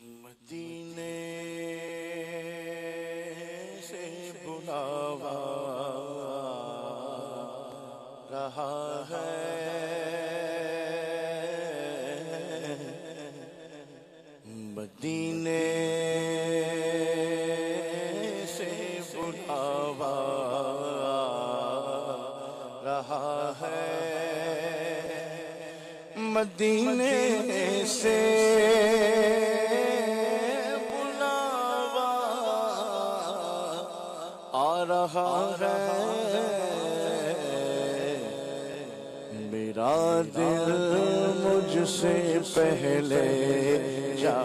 مدینے سے بلاوا رہا ہے، مدینے سے بلاوا رہا ہے، مدینے سے آ رہا ہے، میرا دل مجھ سے پہلے جا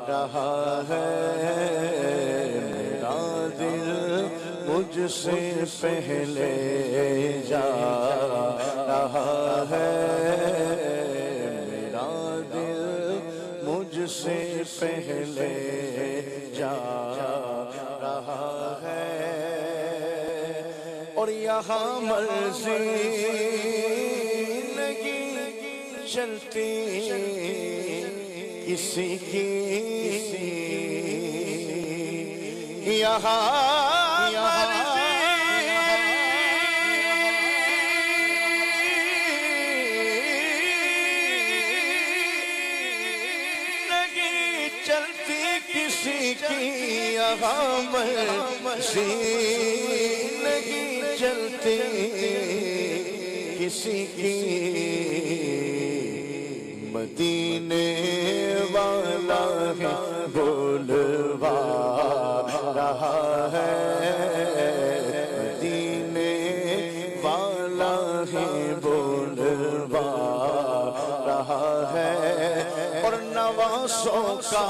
رہا ہے، میرا دل مجھ سے پہلے جا رہا ہے، میرا دل مجھ سے پہلے جا رہا ہے، اور یہاں مرضی نہیں چلتی کسی کی، یہاں مرضی نہیں چلتی کسی کی، یہاں مرضی نہیں چلتی کسی کی، مدینے والا ہے بولوا رہا ہے، مدینے والا ہے بولوا رہا ہے، اور نوازوں کا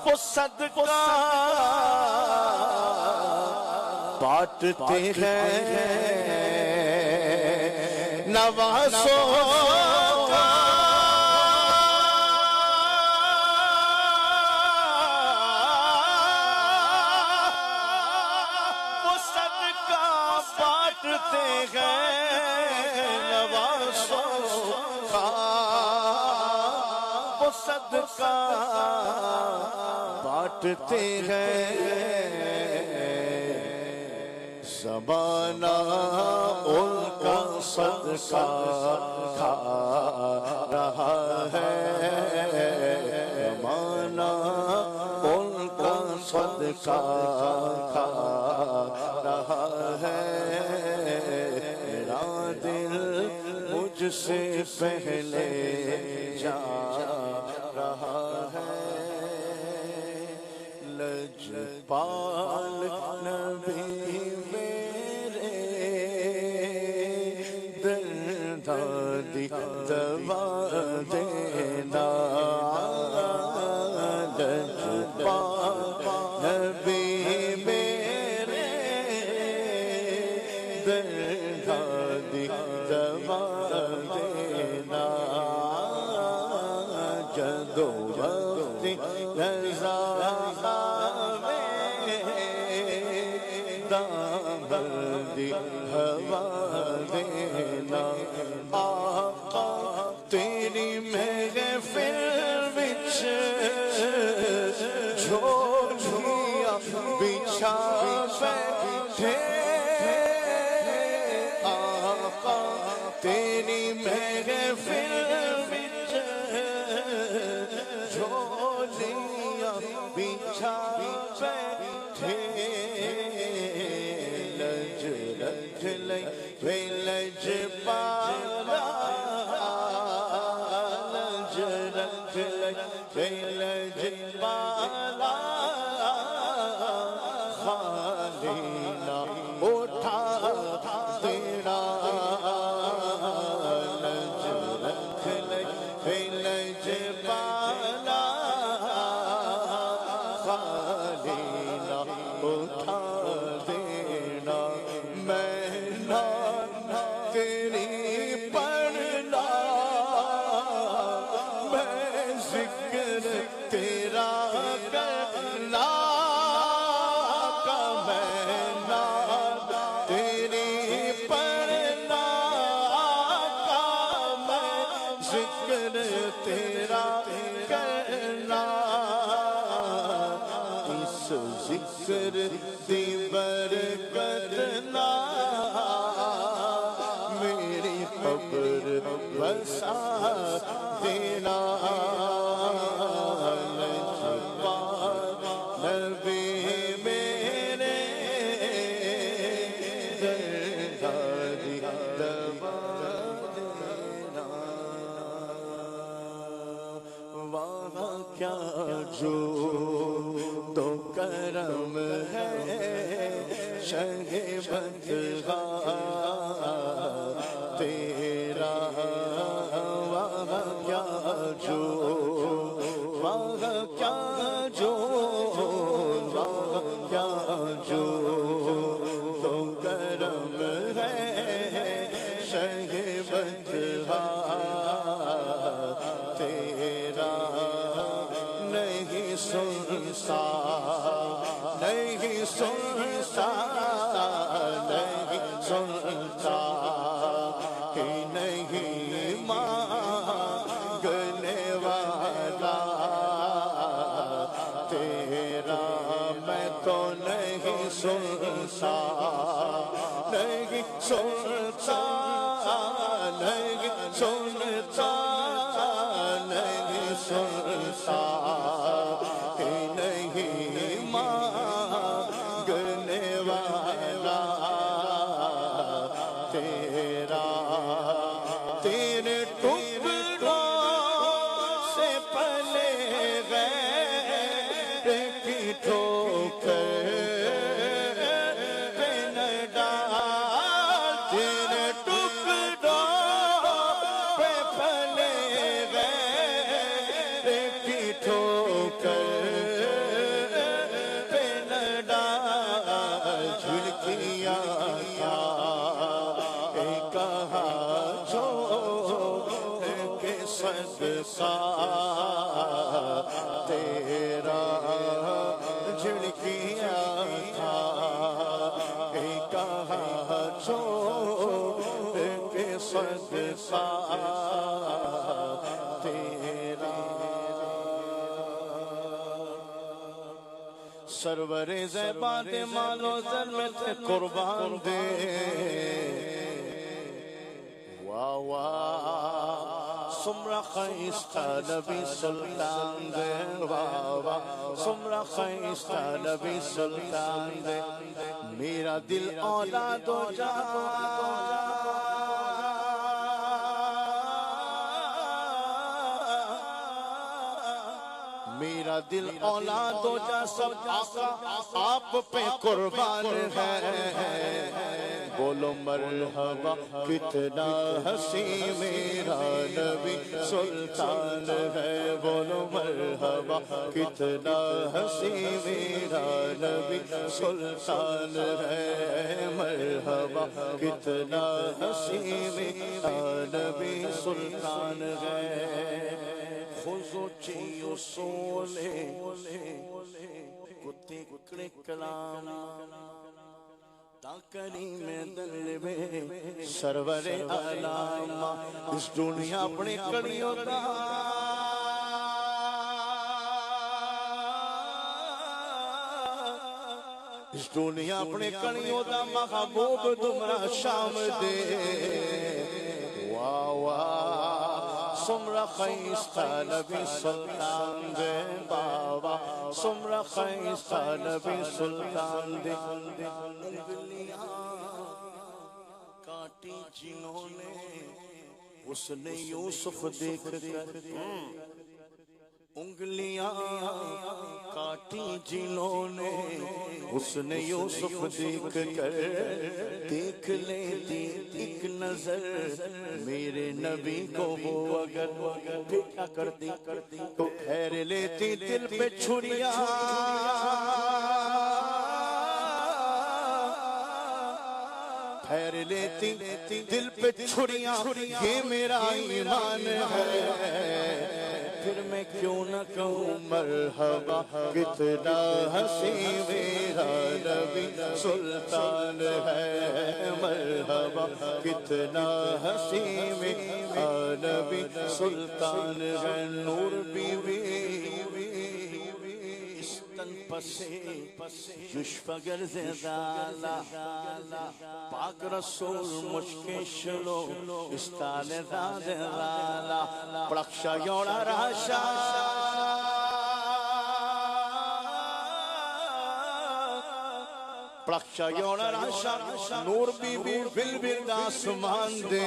وہ صدقہ بانٹتے ہیں، نوازوں کا وہ صدقہ بانٹتے ہیں، نوازوں کا وہ صدقہ بانٹتے ہیں، زمانہ ان کا صدقہ کھا رہا ہے، زمانہ ان کا صدقہ کھا رہا ہے، میرا دل مجھ سے پہلے جا رہا ہے، لجپال نبی میرے دردی دوا دینا، لجپال نبی میرے دردی دوا دینا، جدو وقت رضا دامردی ہوا دینا، آقا تیری محفل وچ جھولیاں بچھا بیٹھے، آقا تیری محفل وچ جھولیاں بچھا بیٹھے، لجپالا لج رکھ لجپالا، خالی نہ اٹھا تیرا، لج رکھ لجپالا، خالی نہ اٹھا دینا، میں نہ تیری پڑھنا، میں ذکر تیرا ذکر تیرا کرنا اس ذکر دی برکت نال میری قبر بسا دینا نبی میرے دردی دوا دینا وہاں کیا جو تو کرم ہے شہ بدگاہ تیرا وہاں کیا جو وہاں کیا جو وہاں کیا جو تو کرم ہے شہ بدگاہ تیرا نہیں سنتا نہیں سنتا نہیں سنتا کہ نہیں مانگنے والا تیرا میں تو نہیں سنتا نہیں سنتا نہیں سنتا نہیں سنتا کہ نہیں مانگنے والا تیرا تیرے ٹکڑوں سے پلے غیر کی ٹھوکر پہ نہ ڈال تیرے ٹکڑوں پہ پلے غیر کی ٹھوکر پہ نہ ڈال جھڑکیاں کیا کہا جو کہ صدقہ تیرا جھڑکیاں تھا کہا جو کہ صدقہ تیرا سرور زیبات مالو زر میں تھے قربان دے واہ واہ سمرا خیستہ نبی سلطان دے واہ واہ سمرا خیستہ نبی سلطان دے میرا دل اولاد و میرا دل اولاد و جا سب آقا آپ پہ قربان ہے بولو مرحبا کتنا حسی میرا نبی سلطان ہے بولو مرحبا کتنا حسی میرا نبی سلطان ہے مرحبا کتنا حسی میرا نبی سلطان ہے خوزو چیو سولے کتے کڑے کلام تاکری میں دل میں سرور علامہ اس دنیا اپنے کڑیوں دا اس دنیا اپنے کڑیوں دا محبوب دمرا شام دے واہ واہ سمرا خیستہ نبی سلطان دے بابا سمرا خیستہ نبی سلطان دے انگلیاں کاٹی جنہوں نے اس نے یوسف دیکھ کر انگلیاں کاٹی جنہوں نے اس نے یوسف دیکھ کر دیکھ لیتی ایک نظر میرے نبی کو وہ اگر کیا کرتی تو پھیر لیتی دل پہ چھریاں پھیر لیتی دل پہ چھریاں یہ میرا ایمان ہے پھر میں کیوں نہ کہوں مرحبا کتنا حسین میرا نبی سلطان ہے مرحبا کتنا حسین میرا نبی سلطان ہے نور بی بی پسے یشفگر زدالا پاک رسول مشکے شلو استال داد لالا پرکشا یونا راشا پرکشا یونا راشا نور بی بی بل بل آسمان دے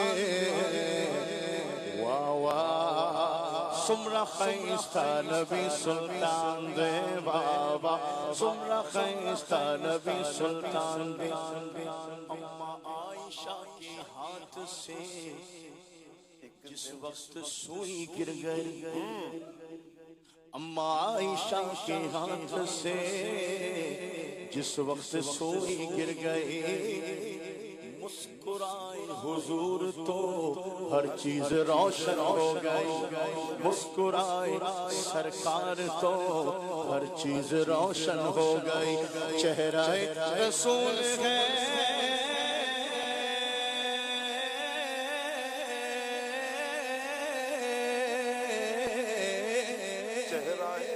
واہ واہ سمرا خیستہ نبی سلطان دے بابا سمرا خیستہ نبی سلطان دے اماں عائشہ کے ہاتھ سے جس وقت سوئی گر گئی اماں عائشہ کے ہاتھ سے جس وقت سوئی گر گئی مسکرائے حضور تو ہر چیز روشن ہو گئی مسکرائے سرکار تو ہر چیز روشن ہو گئی چہرہ رسول ہے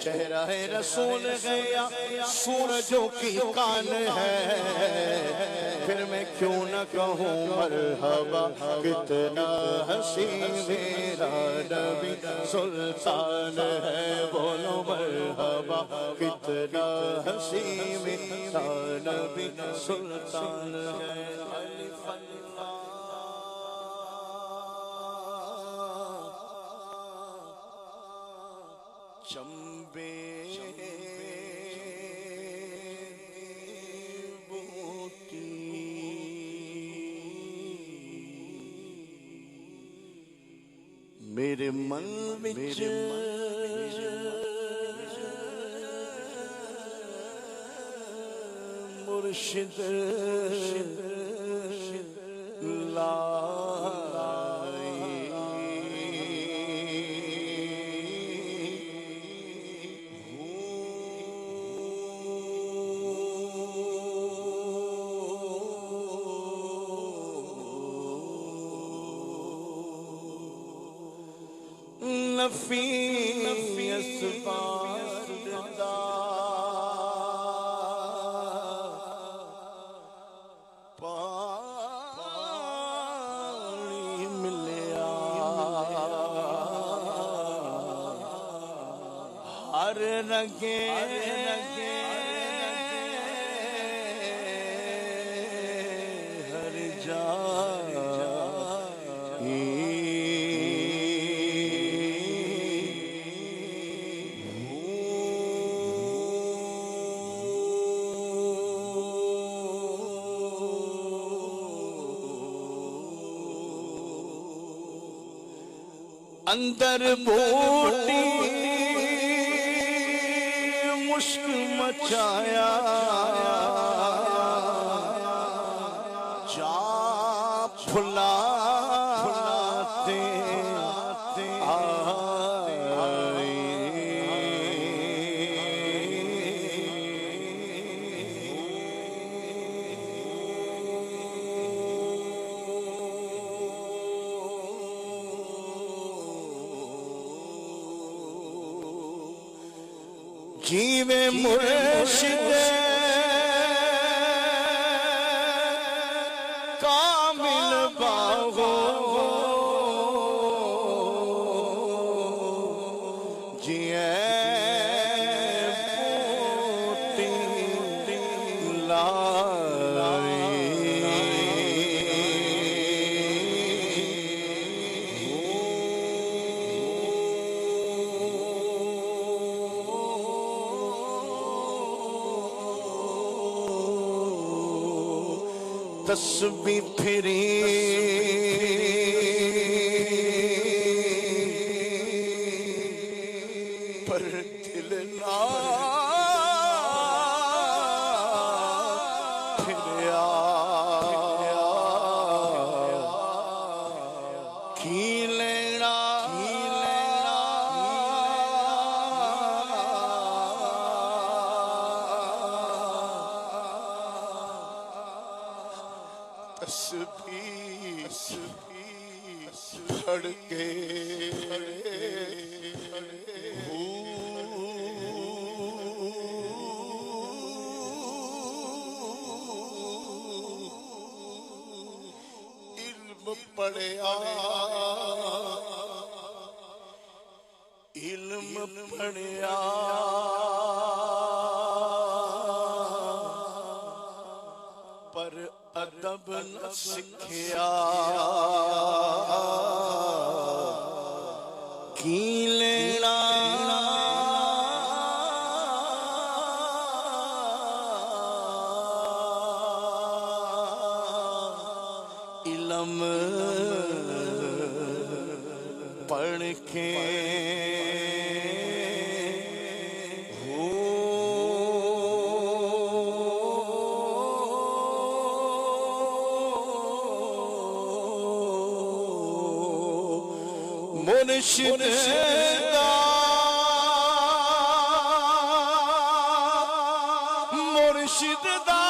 چہرہ رسول گیا سورجوں کی کان ہے پھر میں کیوں نہ کہوں مرحبا کتنا حسین میرا نبی سلطان ہے بولو مرحبا کتنا حسین میرا نبی سلطان ہے چمبے بوٹی میرے من وچ مرشد نفیس باردہ پانی ملیا ہر رگے ہر جا اندر بوٹی مشک مچایا جا پھلاتے جیوے مرشد کامل باغو جیے بوٹی لائی تسبیح پھری پر دل نہ پھریا کی لینا پڑھیا علم پڑھیا پر ادب نہ سکھیا کی لینا علم پڑھ کے مرشد دا مرشد دا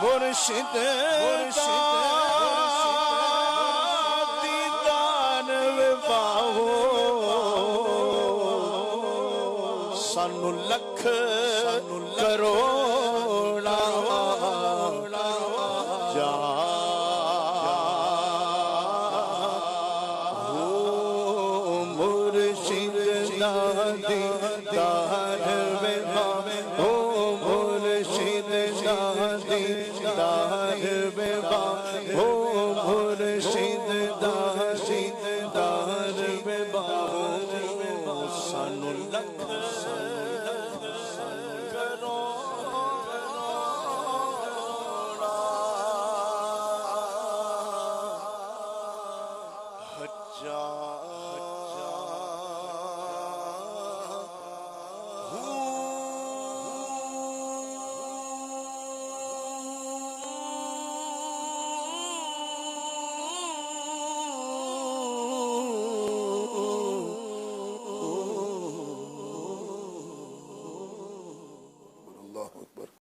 مرشد دیدان وفاہو سانو لکھ کروڑا جا مرشد دیدان وفاہو مرشد دیدان وفاہو